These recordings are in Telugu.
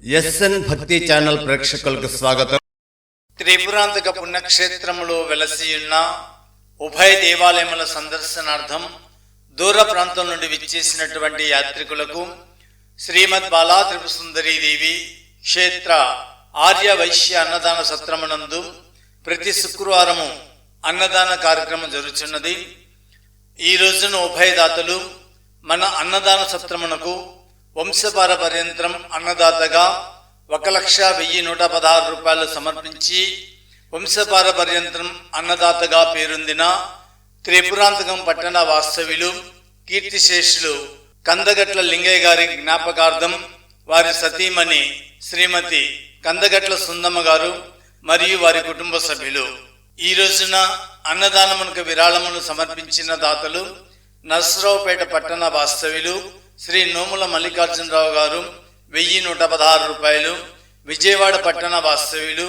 ఎస్ఎన్ భక్తి ఛానల్ ప్రేక్షకులకు స్వాగతం. త్రిపురాంతక పుణ్యక్షేత్రములో వెలసియున్న ఉభయ దేవాలయముల సందర్శనార్థం దూర ప్రాంతం నుండి విచ్చేసినటువంటి యాత్రికులకు శ్రీమద్ బాలా త్రిపుర సుందరీ దేవి క్షేత్ర ఆర్య వైశ్య అన్నదాన సత్రమునందు ప్రతి శుక్రవారము అన్నదాన కార్యక్రమం జరుగుతున్నది. ఈ రోజున ఉభయదాతలు మన అన్నదాన సత్రమునకు వంశపారపర్యంతం అన్నదాతగా 1,01,116 రూపాయలు సమర్పించి వంశపారపర్యంతం అన్నదాతగా పేరొందిన త్రిపురాంతకం పట్టణ వాస్తవ్యులు కీర్తిశేషులు కందగట్ల లింగయ్య గారి జ్ఞాపకార్థం వారి సతీమణి శ్రీమతి కందగట్ల సుందమ్మ గారు మరియు వారి కుటుంబ సభ్యులు ఈ రోజున అన్నదానమునకు విరాళమును సమర్పించిన దాతలు నర్సరావుపేట పట్టణ వాస్తవ్యులు శ్రీ నోముల మల్లికార్జునరావు గారు 1,116 రూపాయలు, విజయవాడ పట్టణ వాస్తవ్యులు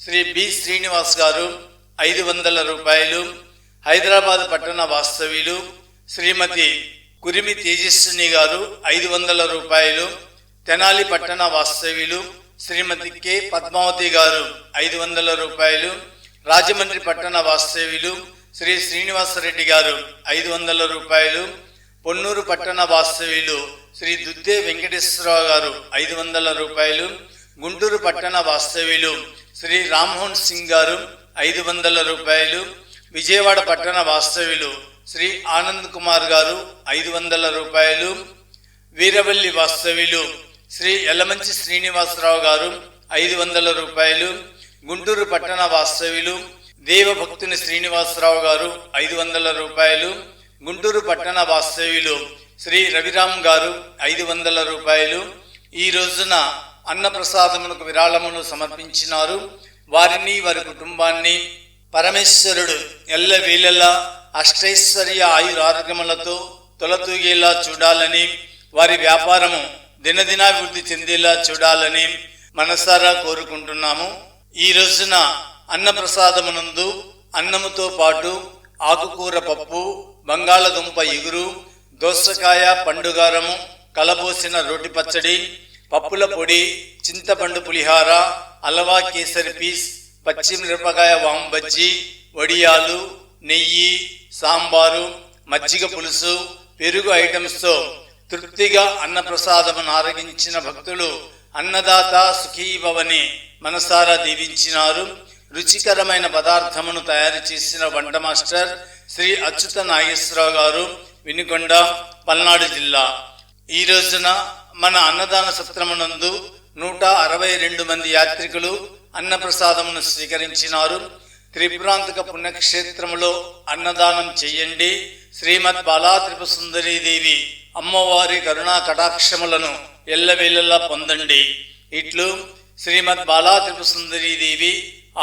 శ్రీ బి శ్రీనివాస్ గారు 500 రూపాయలు, హైదరాబాద్ పట్టణ వాస్తవ్యులు శ్రీమతి కురిమి తేజస్విని గారు 500 రూపాయలు, తెనాలి పట్టణ వాస్తవ్యులు శ్రీమతి కె పద్మావతి గారు 500 రూపాయలు, రాజమండ్రి పట్టణ వాస్తవ్యులు శ్రీ శ్రీనివాసరెడ్డి గారు 500 రూపాయలు, పొన్నూరు పట్టణ వాస్తవ్యులు శ్రీ దుద్దే వెంకటేశ్వరరావు గారు 500 రూపాయలు, గుంటూరు పట్టణ వాస్తవ్యులు శ్రీ రామ్మోహన్ సింగ్ గారు 500 రూపాయలు, విజయవాడ పట్టణ వాస్తవ్యులు శ్రీ ఆనంద్ కుమార్ గారు 500 రూపాయలు, వీరవల్లి వాస్తవ్యులు శ్రీ ఎల్లమంచి శ్రీనివాసరావు గారు 500 రూపాయలు, గుంటూరు పట్టణ వాస్తవ్యులు దేవభక్తుని శ్రీనివాసరావు గారు 500 రూపాయలు, గుంటూరు పట్టణ వాస్తవ్యులు శ్రీ రవిరామ్ గారు 500 రూపాయలు ఈ రోజున అన్నప్రసాదమునకు విరాళమును సమర్పించినారు. వారిని వారి కుటుంబాన్ని పరమేశ్వరుడు ఎల్లవేళలా అష్టైశ్వర్య ఆయురారోగ్యములతో తొలతూగేలా చూడాలని, వారి వ్యాపారము దినదినాభివృద్ధి చెందేలా చూడాలని మనసారా కోరుకుంటున్నాము. ఈ రోజున అన్నప్రసాదమునందు అన్నముతో పాటు ఆకుకూర పప్పు, బంగాళదుంప ఇగురు, దోసకాయ పండుగారము, కలబోసిన రోటి పచ్చడి, పప్పుల పొడి, చింతపండు పులిహార, అలవా కేసరి పీస్, పచ్చిమిరపకాయ వాంబజ్జి, వడియాలు, నెయ్యి, సాంబారు, మజ్జిగ పులుసు, పెరుగు ఐటమ్స్తో తృప్తిగా అన్నప్రసాదమును ఆరగించిన భక్తులు అన్నదాత సుఖీభవని మనసారా దీవించినారు. రుచికరమైన పదార్థమును తయారు చేసిన వంట మాస్టర్ శ్రీ అచ్యుత నాగేశ్వరరావు గారు, వినుకొండ, పల్నాడు జిల్లా. ఈ రోజున మన అన్నదాన సత్రమునందు 162 మంది యాత్రికులు అన్నప్రసాదమును స్వీకరించినారు. త్రిపురాంతక పుణ్యక్షేత్రములో అన్నదానం చెయ్యండి. శ్రీమద్ బాలా త్రిపుర సుందరీ దేవి అమ్మవారి కరుణా కటాక్షములను ఎల్లవేళలా పొందండి. ఇట్లు శ్రీమద్ బాలా త్రిపుర సుందరీ దేవి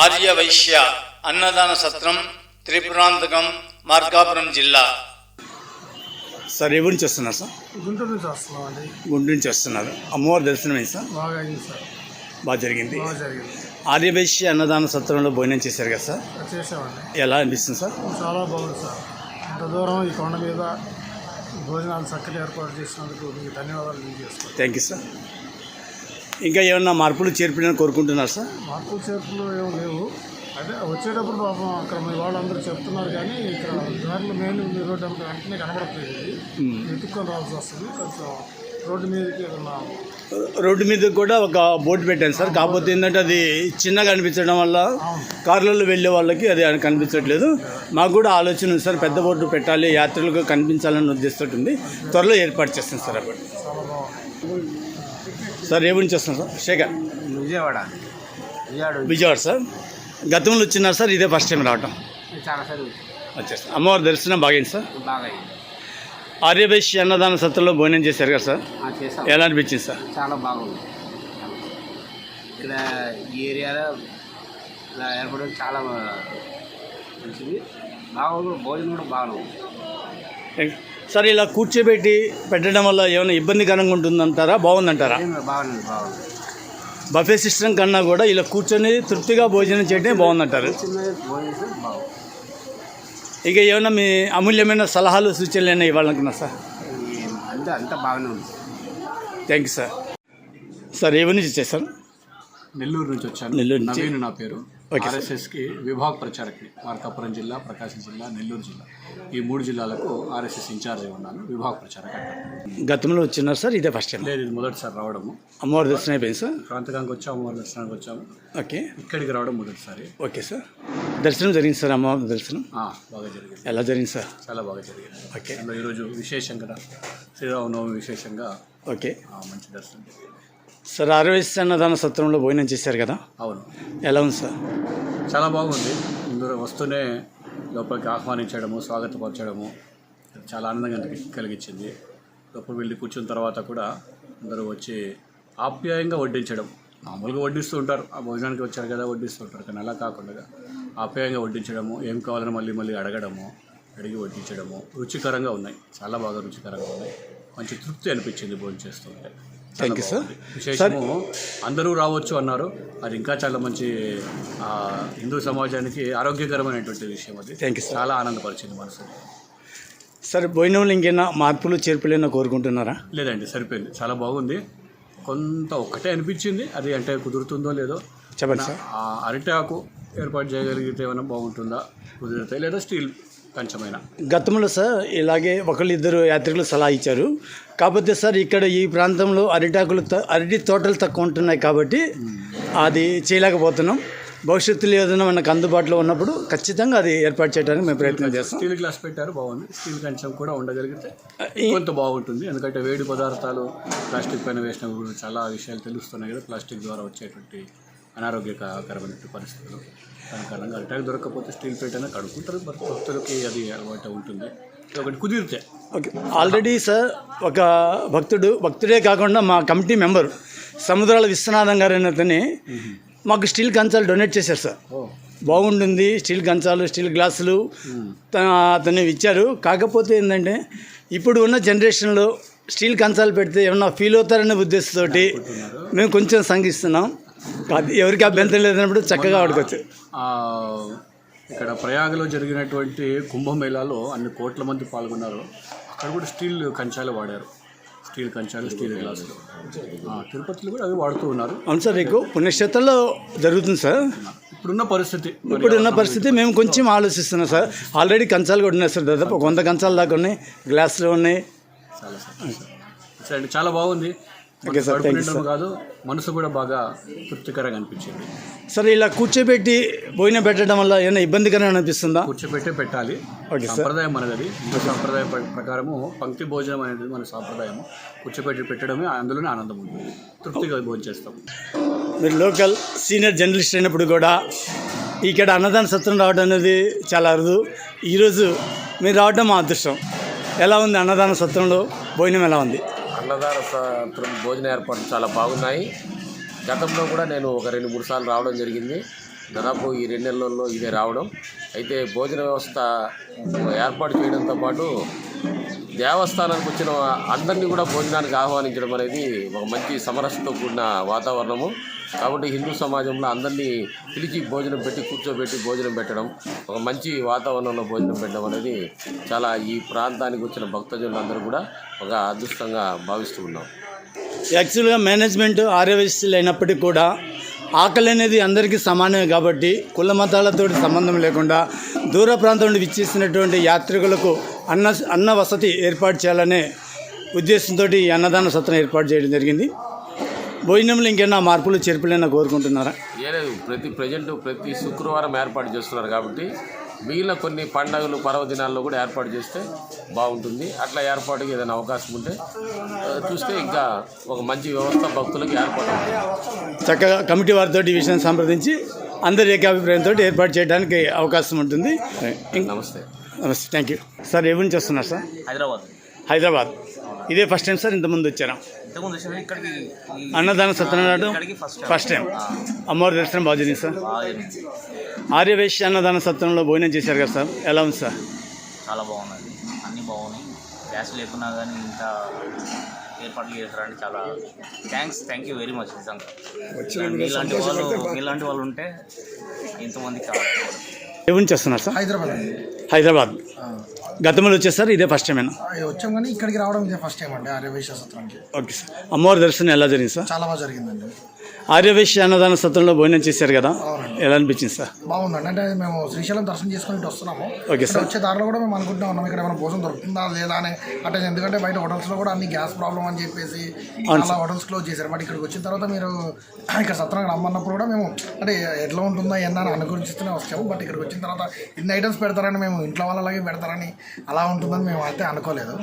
ఆర్య వైశ్య అన్నదాన సత్రం, త్రిపురాంతకం, మార్కాపురం జిల్లా. సార్ ఎవరి నుంచి వస్తున్నారు సార్? గుంటూరు నుంచి వస్తున్నామండి. గుంటూరు నుంచి వస్తున్నారు. అమ్మవారి దర్శనం అయింది సార్? బాగా అయింది సార్. బాగా జరిగింది. బాగా జరిగింది. ఆర్యవైశ్య అన్నదాన సత్రంలో భోజనం చేశారు కదా సార్? చేసామండి. ఎలా అనిపిస్తుంది సార్? చాలా బాగుంది సార్. ఇంత దూరం ఈ కొండ మీద భోజనాలు చక్కగా ఏర్పాటు చేసినందుకు మీకు ధన్యవాదాలు తెలియజేస్తాను. Thank you sir. ఇంకా ఏమన్నా మార్పులు చేర్పులని కోరుకుంటున్నారు సార్? మార్పులు చేర్పులు ఏం లేవు. అదే వచ్చేటప్పుడు పాపం అక్కడ మీ వాళ్ళందరూ చెప్తున్నారు, కానీ ఇక్కడ దారిలో మెయిన్ రోడ్డు అంతా వెంటనే కనబడట్లేదు. ఎత్తుక్కొని రావాల్సి వస్తుంది. కొంచెం రోడ్డు మీదకి రోడ్డు మీద కూడా ఒక బోర్డు పెట్టాను సార్. కాకపోతే ఏంటంటే అది చిన్నగా అనిపించడం వల్ల కార్లలో వెళ్ళే వాళ్ళకి అది కనిపించట్లేదు. మాకు కూడా ఆలోచన ఉంది సార్, పెద్ద బోర్డు పెట్టాలి, యాత్రికులకు కనిపించాలని ఉద్దేశం ఉంది. త్వరలో ఏర్పాటు చేస్తాను సార్. అప్పుడు చాలా బాగుంది సార్. ఏ నుంచి వస్తాను సార్? శేఖర్, విజయవాడ సార్. గతంలో వచ్చినారు సార్? ఇదే ఫస్ట్ టైం రావటం? వచ్చేస్తాను. అమ్మవారి దర్శనం బాగైంది సార్? ఆర్యవైశ్య అన్నదాన సత్రంలో భోజనం చేశారు కదా సార్? ఎలా అనిపించింది సార్? చాలా బాగుంది. ఇక్కడ ఈ ఏరియాలో ఇలా ఏర్పడడం చాలా మంచిది. బాగుంది. భోజనం కూడా బాగుంది సార్. ఇలా కూర్చోబెట్టి పెట్టడం వల్ల ఏమైనా ఇబ్బందికరంగా ఉంటుందంటారా, బాగుందంటారా? బాగుంది. బఫే సిస్టమ్ కన్నా కూడా ఇలా కూర్చొని తృప్తిగా భోజనం చేయడం బాగుందంటారు. ఇక ఏమైనా మీ అమూల్యమైన సలహాలు సూచనలు ఏమైనా ఇవ్వాలనుకున్నా సార్? అంతా బాగానే ఉంది. Thank you sir. సార్ ఏ ఊరి నుంచి వచ్చేసారు? నెల్లూరు నుంచి వచ్చాను. నెల్లూరు నుంచి. నవీన్ నా పేరు. Okay sir. ఆర్ఎస్ఎస్కి విభాగ ప్రచారకుని. మార్కాపురం జిల్లా, ప్రకాశం జిల్లా, నెల్లూరు జిల్లా ఈ 3 జిల్లాలకు ఆర్ఎస్ఎస్ ఇన్ఛార్జ్ ఉన్నాను. విభాగ ప్రచారక. గతంలో వచ్చినారు సార్, ఇదే ఫస్ట్ టైం? లేదు, ఇది మొదటిసారి రావడము. అమ్మవారి దర్శనం అయిపోయింది సార్? ప్రాంతకానికి వచ్చాము, అమ్మవారి దర్శనానికి వచ్చాము. ఓకే. ఇక్కడికి రావడం మొదటిసారి. Okay sir. దర్శనం జరిగింది సార్, అమ్మవారి దర్శనం బాగా జరిగింది. ఎలా జరిగింది సార్? చాలా బాగా జరిగింది. ఓకే. అందులో ఈరోజు విశేషంగా శ్రీరామనవమి విశేషంగా ఓకే. మంచి దర్శనం జరిగింది. సార్ ఆర్ఎస్ఎస్ అన్నదాన సత్రంలో భోజనం చేశారు కదా, అవును. ఎలా ఉంది సార్? చాలా బాగుంది. ఇందులో వస్తూనే లోపలికి ఆహ్వానించడము, స్వాగతపరచడము చాలా ఆనందంగా కలిగించింది. లోపలికి వెళ్ళి కూర్చున్న తర్వాత కూడా అందరూ వచ్చి ఆప్యాయంగా వడ్డించడం. మామూలుగా వడ్డిస్తూ ఉంటారు, ఆ భోజనానికి వచ్చారు కదా వడ్డిస్తూ ఉంటారు, కానీ అలా కాకుండా ఆప్యాయంగా వడ్డించడము, ఏం కావాలని మళ్ళీ మళ్ళీ అడగడము, అడిగి వడ్డించడము రుచికరంగా ఉన్నాయి. చాలా బాగా రుచికరంగా ఉన్నాయి. మంచి తృప్తి అనిపించింది భోజనం చేస్తుంటే. Thank you sir. విశేషము అందరూ రావచ్చు అన్నారు. అది ఇంకా చాలా మంచి హిందూ సమాజానికి ఆరోగ్యకరమైనటువంటి విషయం. అది థ్యాంక్ యూ సార్. చాలా ఆనందపరిచింది మనసు. సార్ భోజనంలో ఇంకేనా మార్పులు చేర్పులైనా కోరుకుంటున్నారా? లేదండి, సరిపోయింది. చాలా బాగుంది. కొంత ఒక్కటే అనిపించింది, అది అంటే కుదురుతుందో లేదో చెప్పండి సార్. అరిటాకు ఏర్పాటు చేయగలిగితే ఏమైనా బాగుంటుందా, కుదిరితే, లేదా స్టీల్ కంచమైన. గతంలో సార్ ఇలాగే ఒకళ్ళిద్దరు యాత్రికులు సలహా ఇచ్చారు. కాకపోతే సార్ ఇక్కడ ఈ ప్రాంతంలో అరటి తోటలు తక్కువ ఉంటున్నాయి కాబట్టి అది చేయలేకపోతున్నాం. భవిష్యత్తులో ఏదైనా మనకు అందుబాటులో ఉన్నప్పుడు ఖచ్చితంగా అది ఏర్పాటు చేయడానికి మేము ప్రయత్నం చేస్తాం. స్టీల్ గ్లాస్ పెట్టారు, బాగుంది. స్టీల్ కంచం కూడా ఉండగలిగితే కొంత బాగుంటుంది. ఎందుకంటే వేడి పదార్థాలు ప్లాస్టిక్ పైన వేసినప్పుడు చాలా విషయాలు తెలుస్తున్నాయి కదా, ప్లాస్టిక్ ద్వారా వచ్చేటువంటి అనారోగ్యకరమైన పరిస్థితులు. దాని కారణంగా అరిటాకు దొరకకపోతే స్టీల్ ప్లేట్ అయినా కడుక్కుంటారు. భక్తులకి అది అలవాటు ఉంటుంది. ఒకటి కుదిరితే. ఓకే. ఆల్రెడీ సార్ ఒక భక్తుడే కాకుండా మా కమిటీ మెంబర్ సముద్రాల విశ్వనాథం గారు అతని మాకు స్టీల్ కంచాలు డొనేట్ చేశారు సార్. బాగుంటుంది స్టీల్ కంచాలు, స్టీల్ గ్లాసులు అతన్ని ఇచ్చారు. కాకపోతే ఏంటంటే ఇప్పుడు ఉన్న జనరేషన్లో స్టీల్ కంచాలు పెడితే ఏమన్నా ఫీల్ అవుతారనే ఉద్దేశంతో మేము కొంచెం సంఘిస్తున్నాం. ఎవరికి అభ్యంతరం లేదన్నప్పుడు చక్కగా ఆడుకోవచ్చు. ఇక్కడ ప్రయాగలో జరిగినటువంటి కుంభమేళాలో అన్ని కోట్ల మంది పాల్గొన్నారు. అక్కడ కూడా స్టీల్ కంచాలు వాడారు. స్టీల్ కంచాలు, స్టీల్ గ్లాసులు. తిరుపతిలో కూడా అవి వాడుతూ ఉన్నారు. అవును సార్, ఎక్కువ పుణ్యక్షేత్రంలో జరుగుతుంది సార్. ఇప్పుడున్న పరిస్థితి మేము కొంచెం ఆలోచిస్తున్నాం సార్. ఆల్రెడీ కంచాలు కూడా ఉన్నాయి సార్, దాదాపు 100 కంచాలు దాకా ఉన్నాయి, గ్లాసులు ఉన్నాయి. చాలా బాగుంది. Okay sir, thank you sir. కాదు, మనసు కూడా బాగా తృప్తికరంగా అనిపించింది. సరే, ఇలా కూర్చోబెట్టి భోజనం పెట్టడం వల్ల ఏమైనా ఇబ్బందికరంగా అనిపిస్తుందా? కూర్చోబెట్టే పెట్టాలి. Okay sir. సంప్రదాయం మనది. హిందూ సంప్రదాయం ప్రకారము పంక్తి భోజనం అనేది మన సాంప్రదాయము. కూర్చోబెట్టి పెట్టడమే అందులోనే ఆనందం ఉంటుంది. తృప్తిగా భోజనం చేస్తాం. మీరు లోకల్ సీనియర్ జర్నలిస్ట్ అయినప్పుడు కూడా ఇక్కడ అన్నదాన సత్రం రావడం అనేది చాలా అరుదు. ఈరోజు మీరు రావడం మా అదృష్టం. ఎలా ఉంది అన్నదాన సత్రంలో భోజనం? ఎలా ఉంది? అన్నదాన సత్రం భోజన ఏర్పాట్లు చాలా బాగున్నాయి. గతంలో కూడా నేను ఒక 2-3 సార్లు రావడం జరిగింది. దాదాపు ఈ 2 నెలల్లో ఇదే రావడం. అయితే భోజన వ్యవస్థ ఏర్పాటు చేయడంతో పాటు దేవస్థానానికి వచ్చిన అందరినీ కూడా భోజనానికి ఆహ్వానించడం అనేది ఒక మంచి సమరసతో కూడిన వాతావరణము. కాబట్టి హిందూ సమాజంలో అందరినీ పిలిచి భోజనం పెట్టి కూర్చోబెట్టి భోజనం పెట్టడం, ఒక మంచి వాతావరణంలో భోజనం పెట్టడం అనేది చాలా ఈ ప్రాంతానికి వచ్చిన భక్తజనులందరూ కూడా ఒక అదృష్టంగా భావిస్తూ ఉన్నాం. యాక్చువల్గా మేనేజ్మెంట్ ఆర్యవైశ్యులు అయినప్పటికీ కూడా ఆకలి అనేది అందరికీ సమానమే కాబట్టి కుల మతాలతో సంబంధం లేకుండా దూర ప్రాంతం నుండి విచ్చేసినటువంటి యాత్రికులకు అన్న వసతి ఏర్పాటు చేయాలనే ఉద్దేశంతో ఈ అన్నదాన సత్రం ఏర్పాటు చేయడం జరిగింది. భోజనంలో ఇంకేనా మార్పులు చేర్పులైనా కోరుకుంటున్నారా? ఏలేదు, ప్రతి శుక్రవారం ఏర్పాటు చేస్తున్నారు కాబట్టి మిగిలిన కొన్ని పండుగలు పర్వదినాల్లో కూడా ఏర్పాటు చేస్తే బాగుంటుంది. అట్లా ఏర్పాటుకి ఏదైనా అవకాశం ఉంటే చూస్తే ఇంకా ఒక మంచి వ్యవస్థ భక్తులకు ఏర్పాటు చక్కగా కమిటీ వారితో ఈ విషయం సంప్రదించి అందరి ఏకాభిప్రాయంతో ఏర్పాటు చేయడానికి అవకాశం ఉంటుంది. నమస్తే. Thank you sir. ఏ నుంచి వస్తున్నారు సార్? హైదరాబాద్. ఇదే ఫస్ట్ టైం సార్? ఇంతకుముందు వచ్చారా? అన్నదాన సత్యనారాయణ ఫస్ట్ టైం. అమ్మవారి దర్శనం బాగా జరిగింది సార్. ఆర్యవైశ్య అన్నదాన సత్రంలో భోజనం చేశారు కదా సార్, ఎలా ఉంది సార్? చాలా బాగున్నది, అన్నీ బాగున్నాయి. గ్యాస్ లేకున్నా కానీ ఇంత ఏర్పాట్లు చేశారంటే చాలా థ్యాంక్ యూ వెరీ మచ్. నిజంగా మీలాంటి వాళ్ళు ఉంటే ఇంతమంది చాలా. ఏ నుంచి వస్తున్నారు సార్? హైదరాబాద్. గతంలో వచ్చేసారు ఇదే ఫస్ట్ టైమేనా? వచ్చాం కానీ ఇక్కడికి రావడం ఇదే ఫస్ట్ టైం అండి ఆర్యవైశ్య సత్రానికి. Okay sir. అమ్మవారి దర్శనం ఎలా జరిగింది సార్? చాలా బాగా జరిగిందండి. ఆర్యవైశ్య అన్నదాన సత్రంలో భోజనం చేశారు కదా, ఎలా అనిపించింది సార్? బాగుందండి. అంటే మేము శ్రీశైలం దర్శనం చేసుకుని ఇటు వస్తున్నాము. Okay sir. వచ్చే దారిలో కూడా మేము అనుకుంటా ఉన్నాం ఇక్కడ ఏమైనా భోజనం దొరుకుతుందా లేదా అని. అంటే ఎందుకంటే బయట హోటల్స్లో కూడా అన్ని గ్యాస్ ప్రాబ్లం అని చెప్పేసి చాలా హోటల్స్ క్లోజ్ చేశారు. బట్ ఇక్కడికి వచ్చిన తర్వాత మీరు ఇక్కడ సత్రానికి రమ్మన్నప్పుడు కూడా మేము అంటే ఎట్లా ఉంటుందా ఏందా అని అనుకూలిస్తూనే వచ్చాము. బట్ ఇక్కడికి వచ్చిన తర్వాత ఇన్ని ఐటమ్స్ పెడతారని మేము ఇంట్లో వాళ్ళలాగే పెడతారని అలా ఉంటుందని మేము అయితే అనుకోలేదు.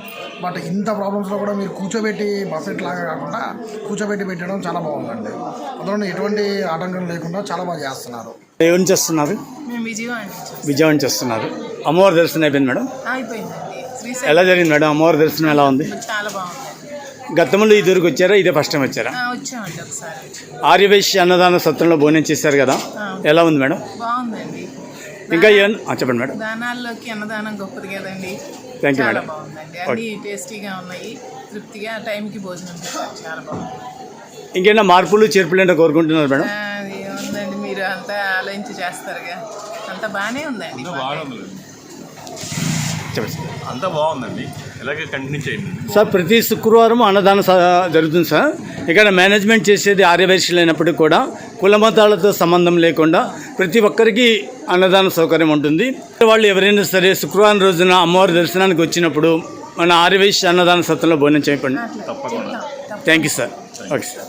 బట్ ఇంత ప్రాబ్లమ్స్లో కూడా మీరు కూర్చోబెట్టి బఫెట్ లాగా కాకుండా కూర్చోబెట్టి పెట్టడం చాలా బాగుందండి. అందులో ఎటువంటి ఆటంకం లేకుండా చాలా బాగా చేస్తున్నారు. ఏం చేస్తున్నారు? మేము విజయవాడ నుంచి వస్తున్నారు. అమ్మవారి దర్శనం అయిపోయింది మేడం? అయిపోయిందండి. శ్రీశైలం ఎలా జరిగింది మేడం అమ్మవారి దర్శనం ఎలా ఉంది? చాలా బాగుందండి. గతంలో ఇదివరకు వచ్చారా ఇదే ఫస్ట్ టైం వచ్చారా? వచ్చామండి ఒకసారి. ఆర్యవైశ్య అన్నదాన సత్రంలో భోజనం చేశారు కదా, ఎలా ఉంది మేడం? బాగుందండి. ఇంకా చెప్పండి మేడం. దానాల్లోకి అన్నదానం గొప్పది కదండి. థ్యాంక్ యూ చాలా మేడం. బాగుందండి. అన్ని టేస్టీగా ఉన్నాయి, తృప్తిగా టైంకి భోజనం పెట్టారు. చాలా బాగుంది. ఇంకేనా మార్పులు చేర్పులు ఏంటో కోరుకుంటున్నారు మేడం? అది ఉందండి, మీరు అంతా ఆలోచించి చేస్తారుగా. అంతా బాగానే ఉందండి. చెప్పండి సార్. అంతా బాగుందండి, ఇలాగే కంటిన్యూ చేయండి సార్. ప్రతి శుక్రవారం అన్నదానం జరుగుతుంది సార్. ఇక్కడ మేనేజ్మెంట్ చేసేది ఆర్యవైశ్యులు అయినప్పటికీ కూడా కుల మతాలతో సంబంధం లేకుండా ప్రతి ఒక్కరికి అన్నదాన సౌకర్యం ఉంటుంది. వాళ్ళు ఎవరైనా సరే శుక్రవారం రోజున అమ్మవారి దర్శనానికి వచ్చినప్పుడు మన ఆర్యవైశ్య అన్నదాన సత్రంలో భోజనం చేయకండి. Thank you sir. Okay sir.